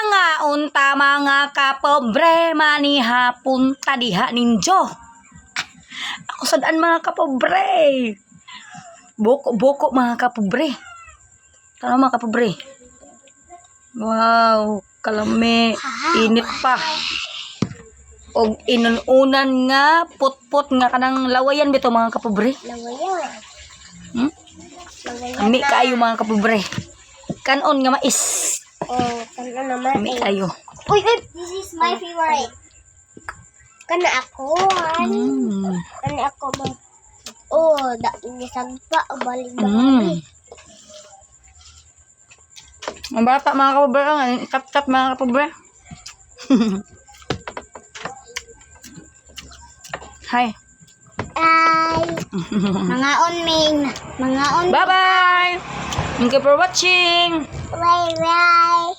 Mga unta mga kapobre manihapon tadiha ninjo. Ako sadaan mga kapobre. Boko mga kapobre. Tama mga kapobre. Wow, kalami init pa. Og inununan nga putput nga kanang lawayan bito mga kapobre. Lawayan. Lawayan Ami kayo mga kapobre. Kanon nga mais. Oh, kana naman. Ami kayo. Uy, this is my favorite. Kana ako, Kana ako ba? Oh, gisagpa o balik Ang bata mga kapobre, tap-tap mga kapobre. Hi. Ay. Mga on. Bye-bye. Thank you for watching. Bye-bye.